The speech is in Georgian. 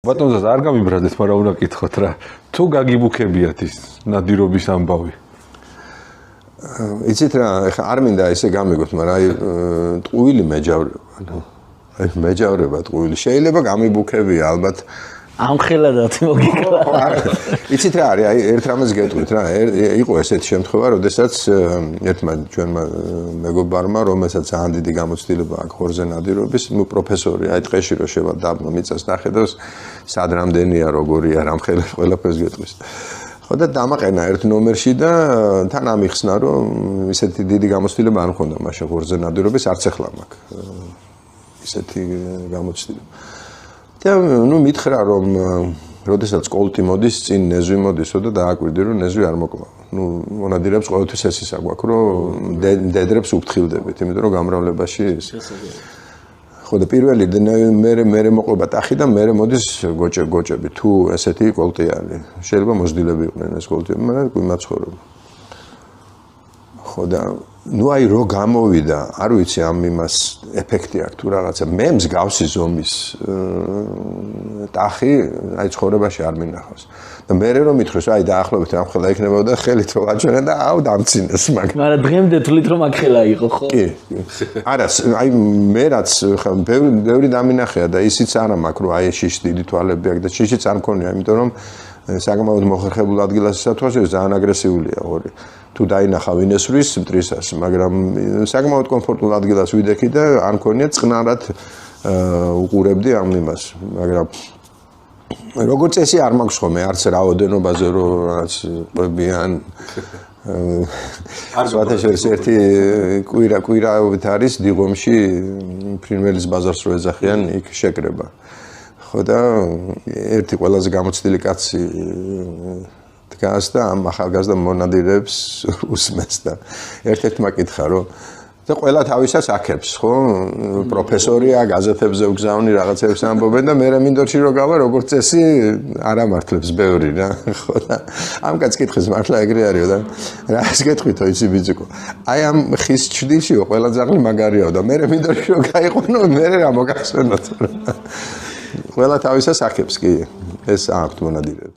ბატონზას არ გამიბრადეს, მაგრამ უნდა გითხოთ რა. თუ გაგიბუქებიათ ის ნადირობის ამბავი? იცით რა, ეხა არ მინდა ესე გამიგოთ, მაგრამ აი ტყუილი მეჯავრება. აი მეჯავრება ტყუილი. შეიძლება გამიბუქებია ალბათ. ამხელადაც მოგიკლა. იცით რა არის, აი ერთ რამეს გეტყვით რა, იყო ესეთი შემთხვევა, როდესაც ერთმა ჩვენმა მეგობარმა, რომელსაც ძალიან დიდი გამოცდილება აქვს ხორზე ნადირობის, ნუ პროფესორი, აი ტყეში რო შევა დაბლა მიწას ნახედავს, სად რამდენია, როგორია, რამხელა ყველაფერს გეტყვის. ხო და დამაყენა ერთ ნომერში და თან ამიხსნა, რომ ისეთი დიდი გამოცდილება არ მქონდა მაშინ ხორზე ნადირობის, არც ახლა მაქვს ისეთი გამოცდილება. და ნუ მითხრა რომ როდესაც კოლტი მოდის წინ ნეзвი მოდისო და დააკვირდი რომ ნეзвი არ მოკლა. ნუ მონადირებს ყოველთვის ეს ისა გვაქვს რომ დედრებს უფრთხილდებით, იმიტომ რომ გამრავლებაში ხო და პირველი მე მოყვება ტახი და მე მოდის გოჭები თუ ესეთი კოლტი არის. შეიძლება მოძდილები იყვნენ ეს კოლტები, მაგრამ გვიმაცხოვრება. ხო და ნუ აი რო გამოვიდა, არ ვიცი ამ იმას ეფექტი აქვს თუ რაღაცა. მე მსგავსი ზომის ტახი აი ცხოვრებაში არ მინახავს. და მე რომ მითხრეს, აი დაახლოებით ამ ხელა იქნებოდა ხელით რო აჩვენა და აუ დამცინეს მაგ. მაგრამ დღემდე თვლით რომ აქ ხელა იყო, ხო? კი. არა, აი მე რაც ხა ბევრი დამინახია და ისიც არა მაქვს რომ აი შიში დიდი თვალები აქვს და შიშიც არ მქონია, იმიტომ რომ საკმაოდ მოხერხებულ ადგილას სათვალშე ძალიან აგრესიულია ორი. თუ დაინახა ვინესვრის მტრისას, მაგრამ საკმაოდ კომფორტულ ადგილას ვიდექი და არ მქონია წყნარად უყურებდი ამ იმას, მაგრამ როგორც წესი არ მაქვს ხოლმე არც რაოდენობაზე რომ რაღაც ყვებიან სვათაშორის ერთი კვირაობით არის დიღომში ფრინველის ბაზარს რო ეძახიან იქ შეკრება. ხო და ერთი ყველაზე გამოცდილი კაცი დგას და ამ ახალგაზრდა მონადირეებს უსმენს და ერთ-ერთმა კითხა რომ და ყველა თავისას აქებს, ხო? პროფესორია, გაზეთებზე უგზავნი რაღაცებს ამბობენ და მე მინდორში რო გავა, როგორც წესი არ ამართლებს ბევრი რა, ხო და ამ კაც კითხეს მართლა ეგრე არისო და რას გეტყვითო იცი ბიძიკო. აი ამ ხის ჩრდილშიო ყველა ძაღლი მაგარიაო და მე მინდორში რო გაიყვანო, მე რა მოგახსენოთ. ყველა თავისას აქებს კი, ეს აქვთ მონადირეებს.